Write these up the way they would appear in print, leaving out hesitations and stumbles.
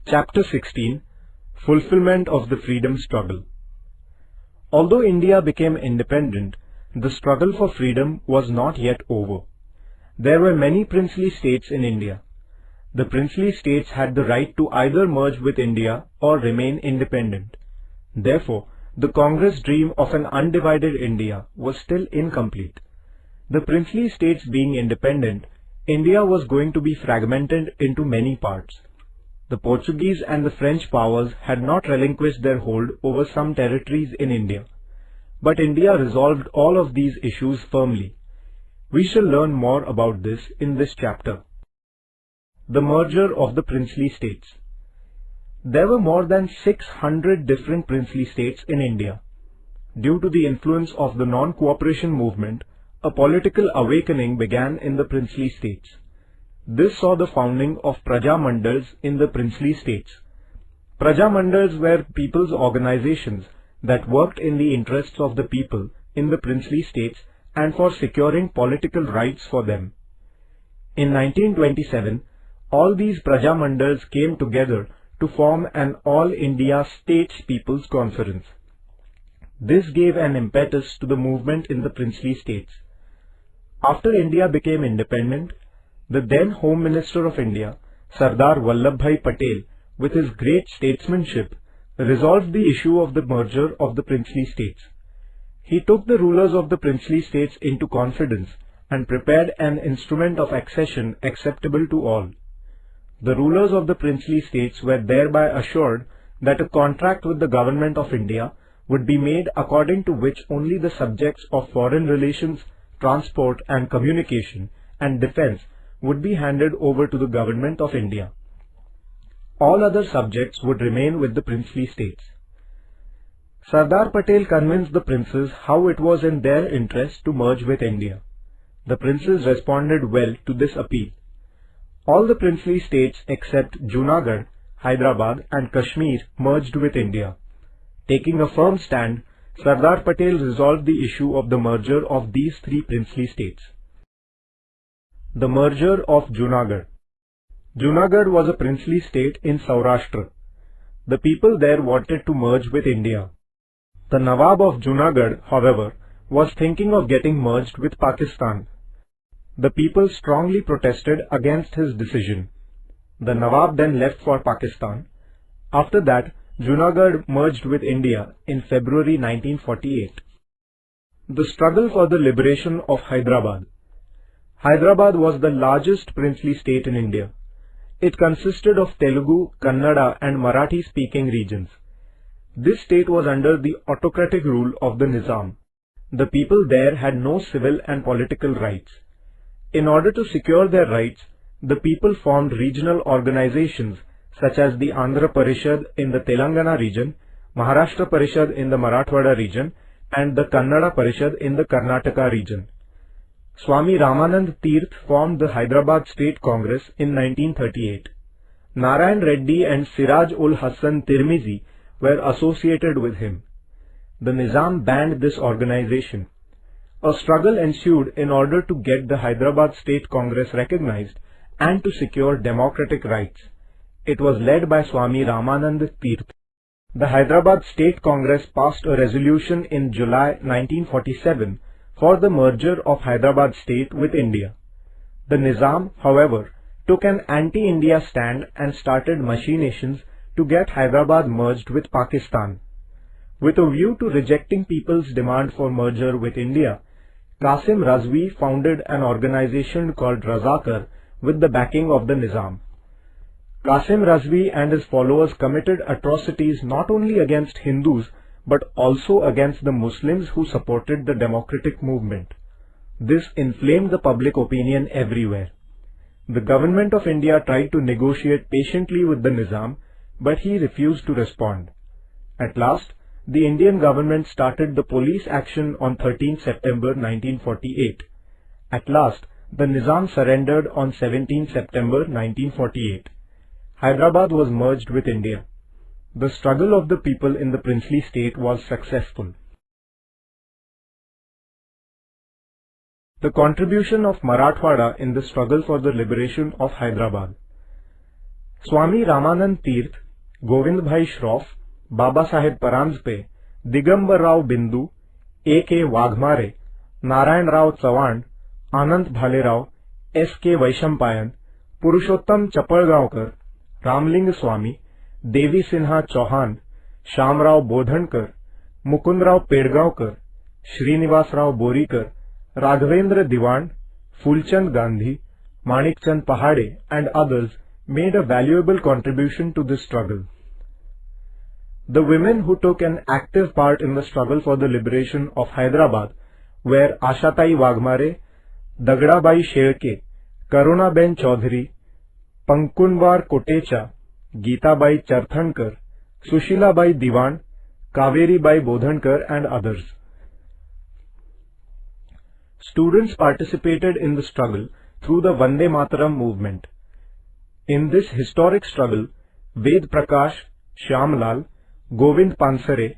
Chapter 16 Fulfillment of the Freedom Struggle. Although India became independent, the struggle for freedom was not yet over. There were many princely states in India. The princely states had the right to either merge with India or remain independent. Therefore, the Congress dream of an undivided India was still incomplete. The princely states being independent, India was going to be fragmented into many parts. The Portuguese and the French powers had not relinquished their hold over some territories in India. But India resolved all of these issues firmly. We shall learn more about this in this chapter. The merger of the princely states. There were more than 600 different princely states in India. Due to the influence of the non-cooperation movement, a political awakening began in the princely states. This saw the founding of Praja Mandals in the princely states. Praja Mandals were people's organizations that worked in the interests of the people in the princely states and for securing political rights for them. In 1927, all these Praja Mandals came together to form an All India States People's Conference. This gave an impetus to the movement in the princely states. After India became independent, the then Home Minister of India, Sardar Vallabhbhai Patel, with his great statesmanship, resolved the issue of the merger of the princely states. He took the rulers of the princely states into confidence and prepared an instrument of accession acceptable to all. The rulers of the princely states were thereby assured that a contract with the government of India would be made according to which only the subjects of foreign relations, transport and communication and defense would be handed over to the government of India. All other subjects would remain with the princely states. Sardar Patel convinced the princes how it was in their interest to merge with India. The princes responded well to this appeal. All the princely states except Junagadh, Hyderabad and Kashmir merged with India. Taking a firm stand, Sardar Patel resolved the issue of the merger of these three princely states. The merger of Junagadh. Junagadh was a princely state in Saurashtra. The people there wanted to merge with India. The Nawab of Junagadh, however, was thinking of getting merged with Pakistan. The people strongly protested against his decision. The Nawab then left for Pakistan. After that, Junagadh merged with India in February 1948. The struggle for the liberation of Hyderabad. Hyderabad was the largest princely state in India. It consisted of Telugu, Kannada and Marathi-speaking regions. This state was under the autocratic rule of the Nizam. The people there had no civil and political rights. In order to secure their rights, the people formed regional organizations such as the Andhra Parishad in the Telangana region, Maharashtra Parishad in the Marathwada region, and the Kannada Parishad in the Karnataka region. Swami Ramanand Tirth formed the Hyderabad State Congress in 1938. Narayan Reddy and Siraj-ul-Hassan Tirmizi were associated with him. The Nizam banned this organization. A struggle ensued in order to get the Hyderabad State Congress recognized and to secure democratic rights. It was led by Swami Ramanand Tirth. The Hyderabad State Congress passed a resolution in July 1947 for the merger of Hyderabad state with India. The Nizam, however, took an anti-India stand and started machinations to get Hyderabad merged with Pakistan. With a view to rejecting people's demand for merger with India, Qasim Razvi founded an organization called Razakar with the backing of the Nizam. Qasim Razvi and his followers committed atrocities not only against Hindus but also against the Muslims who supported the democratic movement. This inflamed the public opinion everywhere. The government of India tried to negotiate patiently with the Nizam, but he refused to respond. At last, the Indian government started the police action on 13 September 1948. At last, the Nizam surrendered on 17 September 1948. Hyderabad was merged with India. The struggle of the people in the princely state was successful. The contribution of Marathwada in the struggle for the liberation of Hyderabad. Swami Ramanand Tirth, Govind Bhai Shroff, Baba Saheb Paranjpe, Digambar Rao Bindu, A.K. Waghmare, Narayan Rao Chavan, Anant Bhalerao, S.K. Vaishampayan, Purushottam Chapalgaonkar, Ramling Swami, Devi Sinha Chauhan, Shamrao Bodhankar, Mukundrao Pedgaonkar, Srinivas Rao Borikar, Raghavendra Diwan, Fulchand Gandhi, Manikchand Pahade and others made a valuable contribution to this struggle. The women who took an active part in the struggle for the liberation of Hyderabad were Ashatai Waghmare, Dagdabai Shelke, Karunaben Chaudhary, Pankunwar Kotecha, Geetabai Charthankar, Sushilabai Diwan, Kaveribai Bodhankar and others. Students participated in the struggle through the Vande Mataram movement. In this historic struggle, Ved Prakash, Shyamlal, Govind Pansare,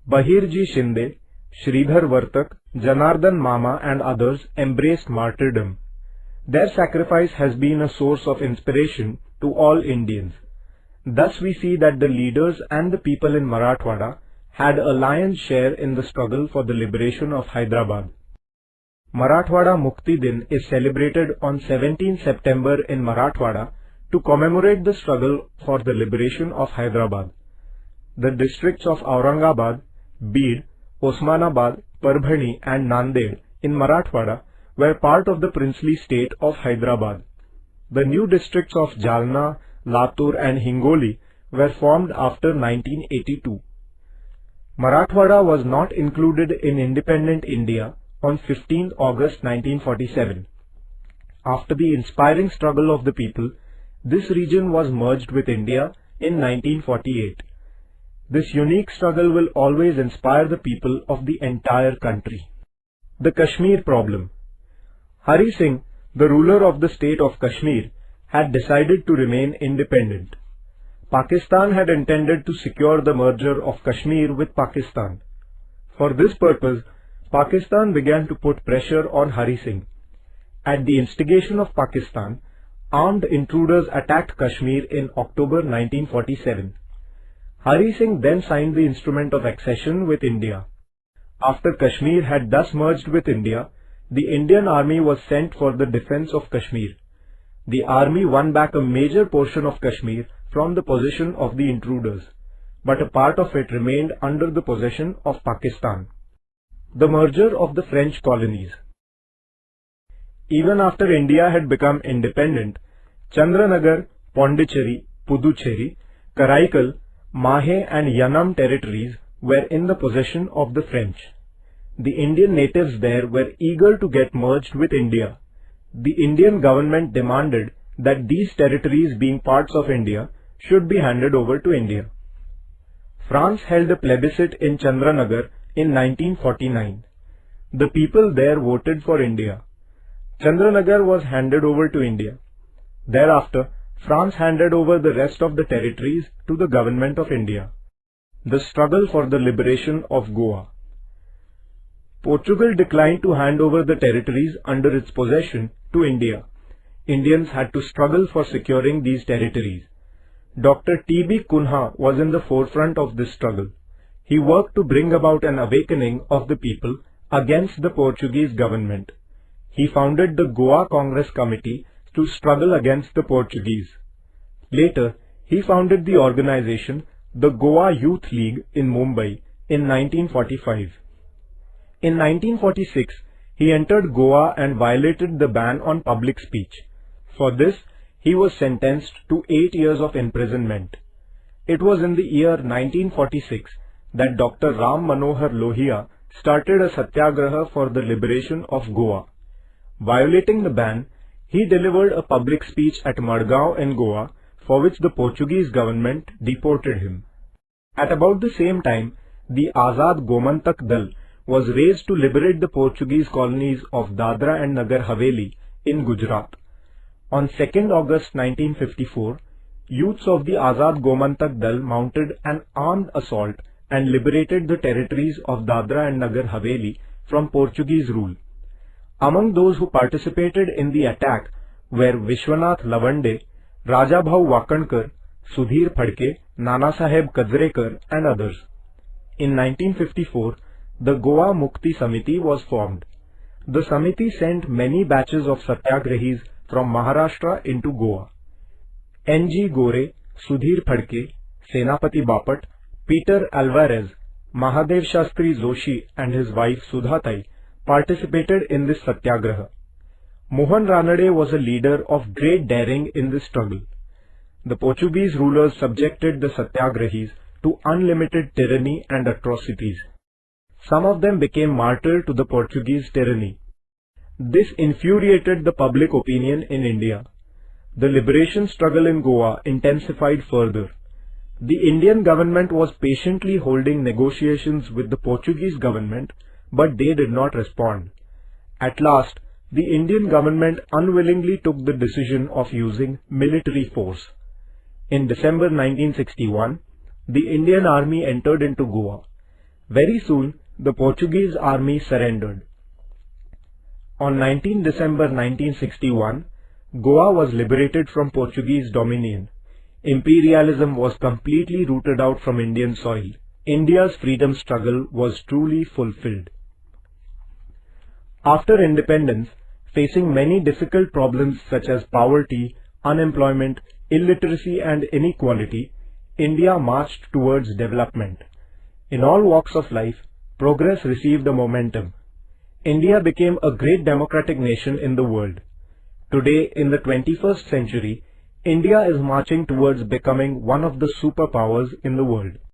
Bahirji Shinde, Sridhar Vartak, Janardhan Mama and others embraced martyrdom. Their sacrifice has been a source of inspiration to all Indians. Thus we see that the leaders and the people in Marathwada had a lion's share in the struggle for the liberation of Hyderabad. Marathwada Mukti Din is celebrated on 17 September in Marathwada to commemorate the struggle for the liberation of Hyderabad. The districts of Aurangabad, Beed, Osmanabad, Parbhani and Nanded in Marathwada were part of the princely state of Hyderabad. The new districts of Jalna, Latur and Hingoli were formed after 1982. Marathwada was not included in independent India on 15 August 1947. After the inspiring struggle of the people, this region was merged with India in 1948. This unique struggle will always inspire the people of the entire country. The Kashmir problem. Hari Singh, the ruler of the state of Kashmir, had decided to remain independent. Pakistan had intended to secure the merger of Kashmir with Pakistan. For this purpose, Pakistan began to put pressure on Hari Singh. At the instigation of Pakistan, armed intruders attacked Kashmir in October 1947. Hari Singh then signed the instrument of accession with India. After Kashmir had thus merged with India, the Indian army was sent for the defense of Kashmir. The army won back a major portion of Kashmir from the possession of the intruders, but a part of it remained under the possession of Pakistan. The merger of the French colonies. Even after India had become independent, Chandranagar, Pondicherry, Puducherry, Karaikal, Mahe and Yanam territories were in the possession of the French. The Indian natives there were eager to get merged with India. The Indian government demanded that these territories, being parts of India, should be handed over to India. France held a plebiscite in Chandranagar in 1949. The people there voted for India. Chandranagar was handed over to India. Thereafter, France handed over the rest of the territories to the government of India. The struggle for the liberation of Goa. Portugal declined to hand over the territories under its possession to India. Indians had to struggle for securing these territories. Dr. T.B. Kunha was in the forefront of this struggle. He worked to bring about an awakening of the people against the Portuguese government. He founded the Goa Congress Committee to struggle against the Portuguese. Later, he founded the organization, the Goa Youth League in Mumbai in 1945. In 1946, he entered Goa and violated the ban on public speech. For this, he was sentenced to 8 years of imprisonment. It was in the year 1946 that Dr. Ram Manohar Lohia started a satyagraha for the liberation of Goa. Violating the ban, he delivered a public speech at Madgaon in Goa, for which the Portuguese government deported him. At about the same time, the Azad Gomantak Dal was raised to liberate the Portuguese colonies of Dadra and Nagar Haveli in Gujarat. On 2nd August 1954, youths of the Azad Gomantak Dal mounted an armed assault and liberated the territories of Dadra and Nagar Haveli from Portuguese rule. Among those who participated in the attack were Vishwanath Lavande, Rajabhau Wakankar, Sudhir Phadke, Nanasaheb Kajrekar and others. In 1954, the Goa Mukti Samiti was formed. The Samiti sent many batches of satyagrahis from Maharashtra into Goa. N.G. Gore, Sudhir Phadke, Senapati Bapat, Peter Alvarez, Mahadev Shastri Joshi and his wife Sudhatai participated in this satyagraha. Mohan Ranade was a leader of great daring in this struggle. The Portuguese rulers subjected the satyagrahis to unlimited tyranny and atrocities. Some of them became martyrs to the Portuguese tyranny. This infuriated the public opinion in India. The liberation struggle in Goa intensified further. The Indian government was patiently holding negotiations with the Portuguese government, but they did not respond. At last, the Indian government unwillingly took the decision of using military force. In December 1961, the Indian army entered into Goa. Very soon, the Portuguese army surrendered. On 19 December 1961, Goa was liberated from Portuguese dominion. Imperialism was completely rooted out from Indian soil. India's freedom struggle was truly fulfilled. After independence, facing many difficult problems such as poverty, unemployment, illiteracy and inequality, India marched towards development. In all walks of life, progress received a momentum. India became a great democratic nation in the world. Today, in the 21st century, India is marching towards becoming one of the superpowers in the world.